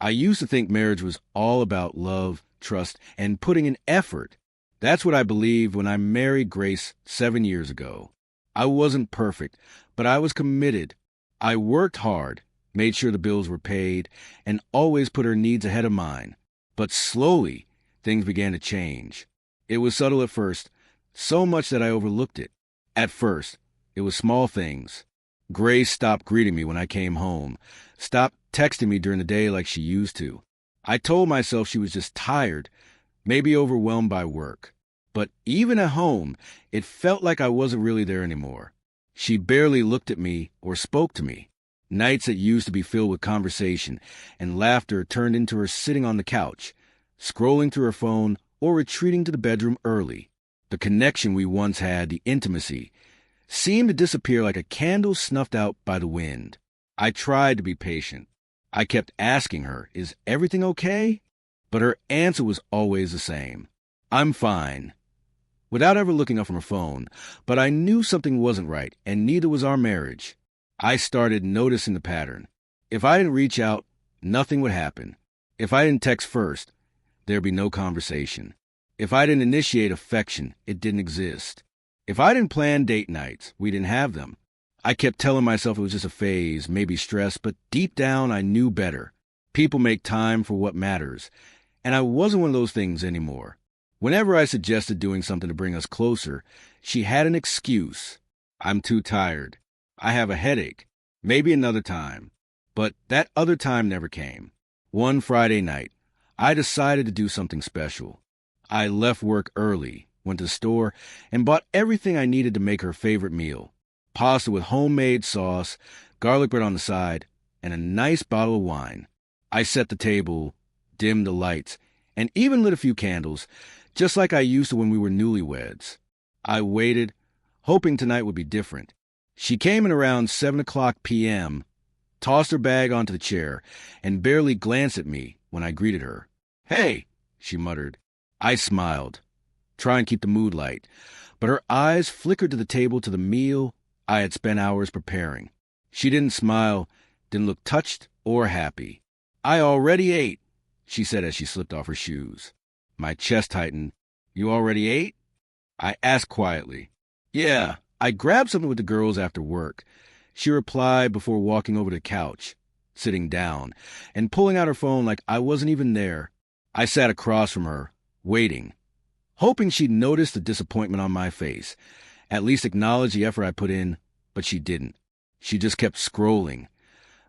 I used to think marriage was all about love, trust, and putting in effort. That's what I believed when I married Grace 7 years ago. I wasn't perfect, but I was committed. I worked hard, made sure the bills were paid, and always put her needs ahead of mine. But slowly, things began to change. It was subtle at first, so much that I overlooked it. At first, it was small things. Grace stopped greeting me when I came home, stopped texting me during the day like she used to. I told myself she was just tired, maybe overwhelmed by work. But even at home, it felt like I wasn't really there anymore. She barely looked at me or spoke to me. Nights that used to be filled with conversation and laughter turned into her sitting on the couch, scrolling through her phone or retreating to the bedroom early. The connection we once had, the intimacy, seemed to disappear like a candle snuffed out by the wind. I tried to be patient. I kept asking her, "Is everything okay?" But her answer was always the same. "I'm fine." Without ever looking up from her phone, but I knew something wasn't right, and neither was our marriage. I started noticing the pattern. If I didn't reach out, nothing would happen. If I didn't text first, there'd be no conversation. If I didn't initiate affection, it didn't exist. If I didn't plan date nights, we didn't have them. I kept telling myself it was just a phase, maybe stress, but deep down I knew better. People make time for what matters, and I wasn't one of those things anymore. Whenever I suggested doing something to bring us closer, she had an excuse. "I'm too tired. I have a headache. Maybe another time." But that other time never came. One Friday night, I decided to do something special. I left work early, went to the store, and bought everything I needed to make her favorite meal. Pasta with homemade sauce, garlic bread on the side, and a nice bottle of wine. I set the table, dimmed the lights, and even lit a few candles, just like I used to when we were newlyweds. I waited, hoping tonight would be different. She came in around 7 o'clock p.m., tossed her bag onto the chair, and barely glanced at me when I greeted her. "Hey," she muttered. I smiled, trying to keep the mood light, but her eyes flickered to the table, to the meal I had spent hours preparing. She didn't smile, didn't look touched or happy. "I already ate," she said as she slipped off her shoes. My chest tightened. "You already ate?" I asked quietly. "Yeah, I grabbed something with the girls after work," she replied before walking over to the couch, sitting down, and pulling out her phone like I wasn't even there. I sat across from her, waiting, hoping she'd notice the disappointment on my face, at least acknowledge the effort I put in, but she didn't. She just kept scrolling,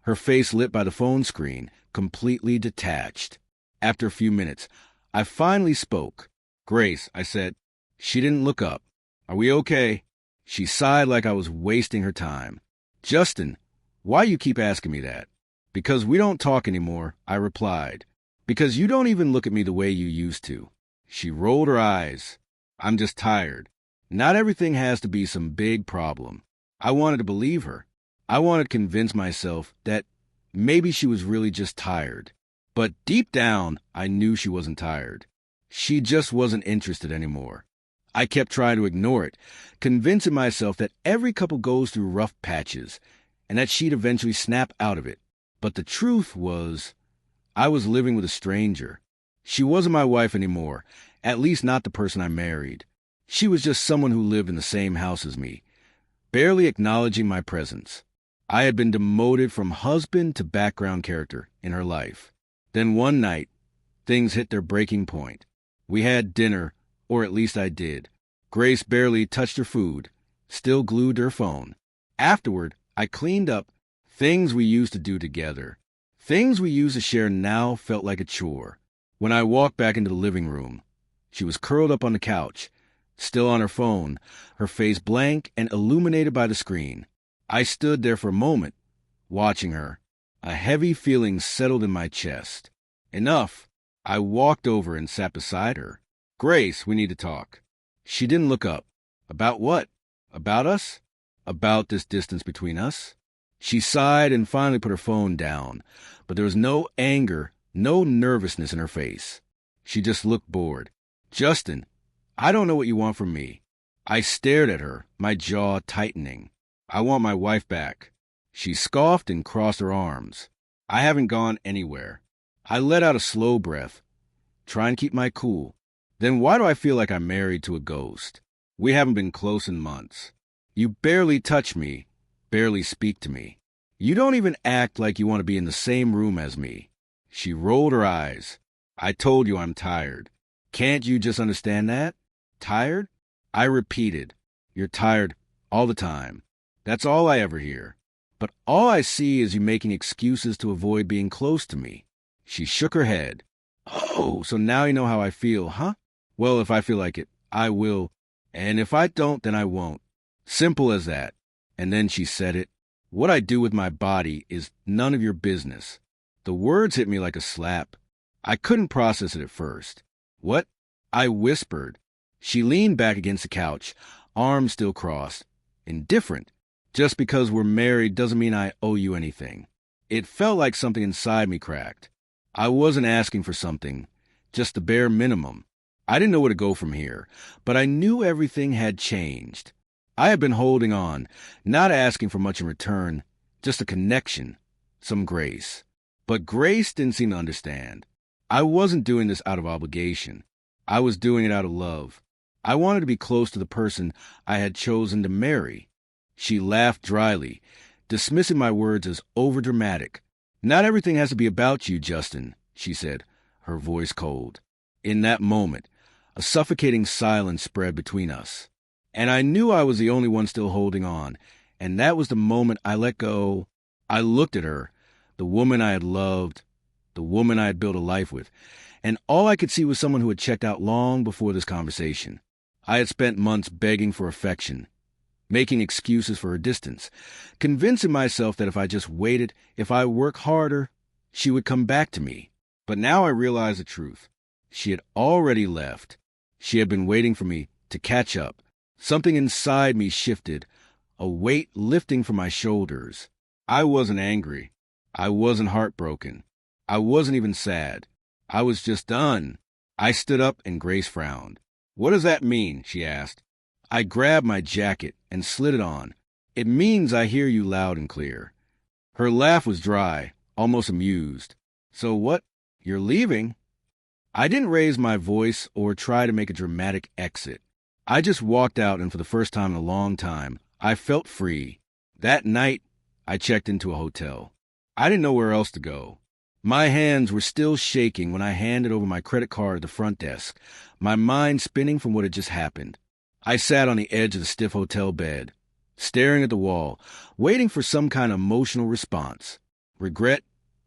her face lit by the phone screen, completely detached. After a few minutes, I finally spoke. "Grace," I said. She didn't look up. "Are we okay?" She sighed like I was wasting her time. "Justin, why you keep asking me that?" "Because we don't talk anymore," I replied. "Because you don't even look at me the way you used to." She rolled her eyes. "I'm just tired. Not everything has to be some big problem." I wanted to believe her. I wanted to convince myself that maybe she was really just tired. But deep down, I knew she wasn't tired. She just wasn't interested anymore. I kept trying to ignore it, convincing myself that every couple goes through rough patches, and that she'd eventually snap out of it. But the truth was, I was living with a stranger. She wasn't my wife anymore, at least not the person I married. She was just someone who lived in the same house as me, barely acknowledging my presence. I had been demoted from husband to background character in her life. Then one night, things hit their breaking point. We had dinner, or at least I did. Grace barely touched her food, still glued to her phone. Afterward, I cleaned up. Things we used to do together, things we used to share now felt like a chore. When I walked back into the living room, she was curled up on the couch, still on her phone, her face blank and illuminated by the screen. I stood there for a moment, watching her. A heavy feeling settled in my chest. Enough. I walked over and sat beside her. "Grace, we need to talk." She didn't look up. "About what? About us? About this distance between us?" She sighed and finally put her phone down, but there was no anger, no nervousness in her face. She just looked bored. "Justin, I don't know what you want from me." I stared at her, my jaw tightening. "I want my wife back." She scoffed and crossed her arms. "I haven't gone anywhere. I let out a slow breath, try and keep my cool. Then why do I feel like I'm married to a ghost? We haven't been close in months. You barely touch me, barely speak to me. You don't even act like you want to be in the same room as me. She rolled her eyes. I told you I'm tired. Can't you just understand that? Tired? I repeated. You're tired all the time. That's all I ever hear. But all I see is you making excuses to avoid being close to me. She shook her head. Oh, so now you know how I feel, huh? Well, if I feel like it, I will. And if I don't, then I won't. Simple as that. And then she said it. What I do with my body is none of your business. The words hit me like a slap. I couldn't process it at first. What? I whispered. She leaned back against the couch, arms still crossed. Indifferent. Just because we're married doesn't mean I owe you anything. It felt like something inside me cracked. I wasn't asking for something, just the bare minimum. I didn't know where to go from here, but I knew everything had changed. I had been holding on, not asking for much in return, just a connection, some grace. But Grace didn't seem to understand. I wasn't doing this out of obligation. I was doing it out of love. I wanted to be close to the person I had chosen to marry. She laughed dryly, dismissing my words as overdramatic. Not everything has to be about you, Justin, she said, her voice cold. In that moment, a suffocating silence spread between us. And I knew I was the only one still holding on, and that was the moment I let go. I looked at her, the woman I had loved, the woman I had built a life with, and all I could see was someone who had checked out long before this conversation. I had spent months begging for affection, making excuses for her distance, convincing myself that if I just waited, if I worked harder, she would come back to me. But now I realized the truth. She had already left. She had been waiting for me to catch up. Something inside me shifted, a weight lifting from my shoulders. I wasn't angry. I wasn't heartbroken. I wasn't even sad. I was just done. I stood up and Grace frowned. What does that mean? She asked. I grabbed my jacket and slid it on. It means I hear you loud and clear. Her laugh was dry, almost amused. So what? You're leaving? I didn't raise my voice or try to make a dramatic exit. I just walked out, and for the first time in a long time, I felt free. That night, I checked into a hotel. I didn't know where else to go. My hands were still shaking when I handed over my credit card at the front desk, my mind spinning from what had just happened. I sat on the edge of the stiff hotel bed, staring at the wall, waiting for some kind of emotional response. Regret,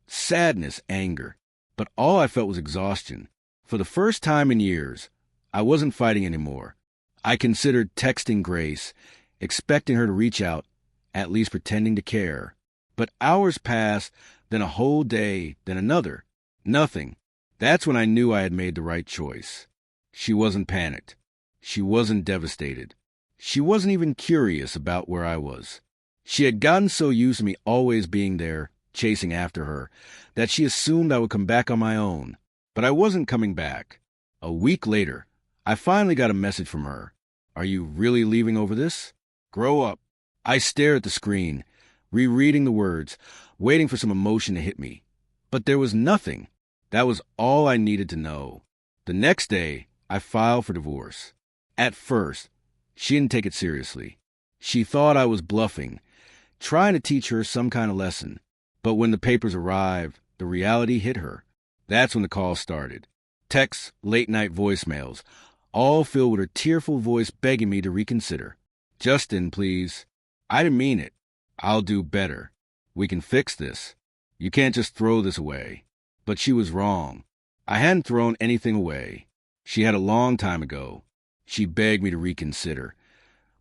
sadness, anger. But all I felt was exhaustion. For the first time in years, I wasn't fighting anymore. I considered texting Grace, expecting her to reach out, at least pretending to care. But hours passed, then a whole day, then another. Nothing. That's when I knew I had made the right choice. She wasn't panicked. She wasn't devastated. She wasn't even curious about where I was. She had gotten so used to me always being there, chasing after her, that she assumed I would come back on my own. But I wasn't coming back. A week later, I finally got a message from her. Are you really leaving over this? Grow up. I stared at the screen, rereading the words, waiting for some emotion to hit me. But there was nothing. That was all I needed to know. The next day, I filed for divorce. At first, she didn't take it seriously. She thought I was bluffing, trying to teach her some kind of lesson. But when the papers arrived, the reality hit her. That's when the calls started. Texts, late-night voicemails, all filled with her tearful voice begging me to reconsider. Justin, please. I didn't mean it. I'll do better. We can fix this. You can't just throw this away. But she was wrong. I hadn't thrown anything away. She had a long time ago. She begged me to reconsider.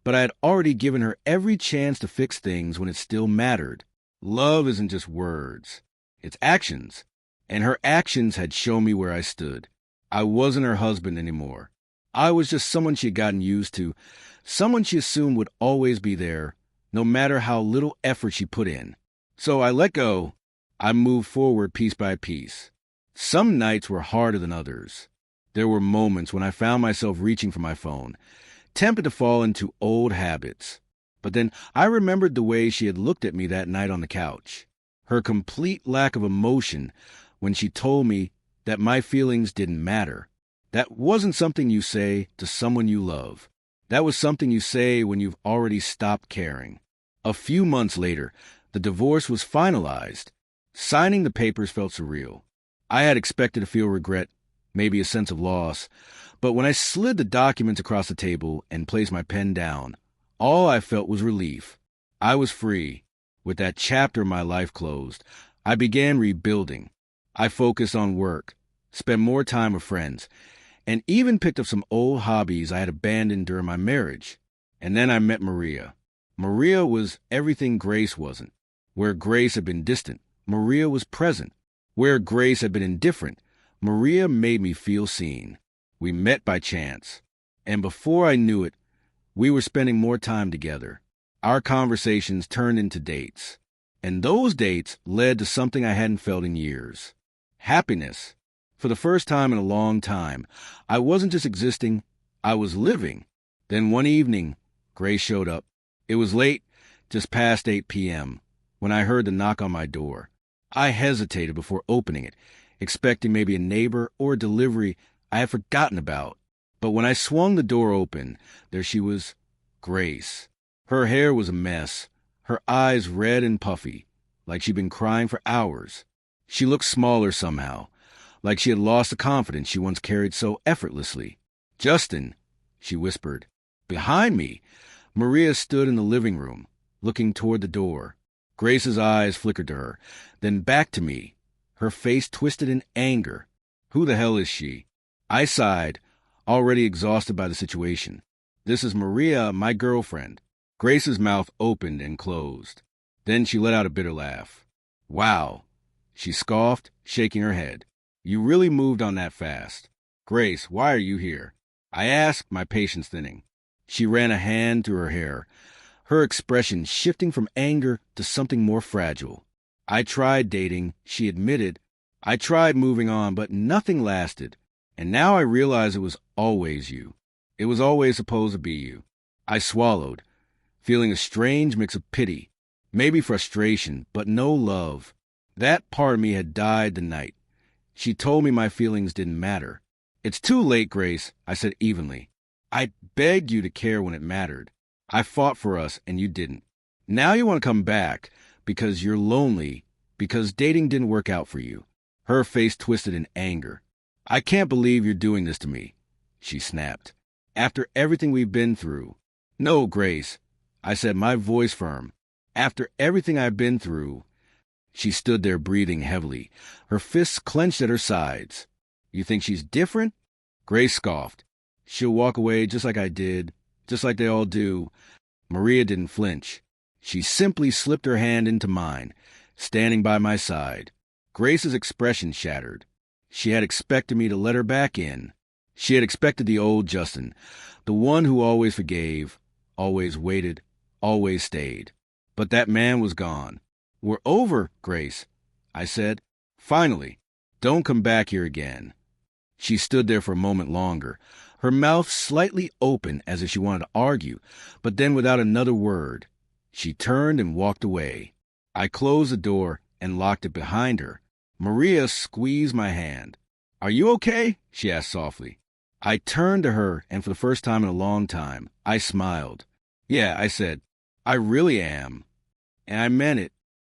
But I had already given her every chance to fix things when it still mattered. Love isn't just words. It's actions. And her actions had shown me where I stood. I wasn't her husband anymore. I was just someone she had gotten used to, someone she assumed would always be there, no matter how little effort she put in. So I let go. I moved forward piece by piece. Some nights were harder than others. There were moments when I found myself reaching for my phone, tempted to fall into old habits. But then I remembered the way she had looked at me that night on the couch. Her complete lack of emotion when she told me that my feelings didn't matter. That wasn't something you say to someone you love. That was something you say when you've already stopped caring. A few months later, the divorce was finalized. Signing the papers felt surreal. I had expected to feel regret, maybe a sense of loss, but when I slid the documents across the table and placed my pen down, all I felt was relief. I was free. With that chapter of my life closed, I began rebuilding. I focused on work, spent more time with friends, and even picked up some old hobbies I had abandoned during my marriage. And then I met Maria. Maria was everything Grace wasn't. Where Grace had been distant, Maria was present. Where Grace had been indifferent, Maria made me feel seen. We met by chance, and before I knew it, we were spending more time together. Our conversations turned into dates, and those dates led to something I hadn't felt in years. Happiness. For the first time in a long time, I wasn't just existing, I was living. Then one evening, Grace showed up. It was late, just past 8 p.m., when I heard the knock on my door. I hesitated before opening it, expecting maybe a neighbor or a delivery I had forgotten about. But when I swung the door open, there she was, Grace. Her hair was a mess, her eyes red and puffy, like she'd been crying for hours. She looked smaller somehow, like she had lost the confidence she once carried so effortlessly. "Justin," she whispered. Behind me, Maria stood in the living room, looking toward the door. Grace's eyes flickered to her, then back to me, her face twisted in anger. Who the hell is she? I sighed, already exhausted by the situation. This is Maria, my girlfriend. Grace's mouth opened and closed. Then she let out a bitter laugh. "Wow," she scoffed, shaking her head. "You really moved on that fast. Grace, why are you here?" I asked, my patience thinning. She ran a hand through her hair, her expression shifting from anger to something more fragile. "I tried dating," she admitted. "I tried moving on, but nothing lasted. And now I realize it was always you. It was always supposed to be you." I swallowed, feeling a strange mix of pity, maybe frustration, but no love. That part of me had died the night she told me my feelings didn't matter. "It's too late, Grace," I said evenly. "I begged you to care when it mattered. I fought for us, and you didn't. Now you want to come back because you're lonely, because dating didn't work out for you." Her face twisted in anger. "I can't believe you're doing this to me," she snapped. "After everything we've been through." "No, Grace," I said, my voice firm. "After everything I've been through." She stood there breathing heavily, her fists clenched at her sides. "You think she's different?" Grace scoffed. "She'll walk away just like I did, just like they all do." Maria didn't flinch. She simply slipped her hand into mine, standing by my side. Grace's expression shattered. She had expected me to let her back in. She had expected the old Justin, the one who always forgave, always waited, always stayed. But that man was gone. "We're over, Grace," I said. "Finally. Don't come back here again." She stood there for a moment longer, her mouth slightly open as if she wanted to argue, but then without another word, she turned and walked away. I closed the door and locked it behind her. Maria squeezed my hand. "Are you okay?" she asked softly. I turned to her, and for the first time in a long time, I smiled. "Yeah," I said, "I really am. And I meant it.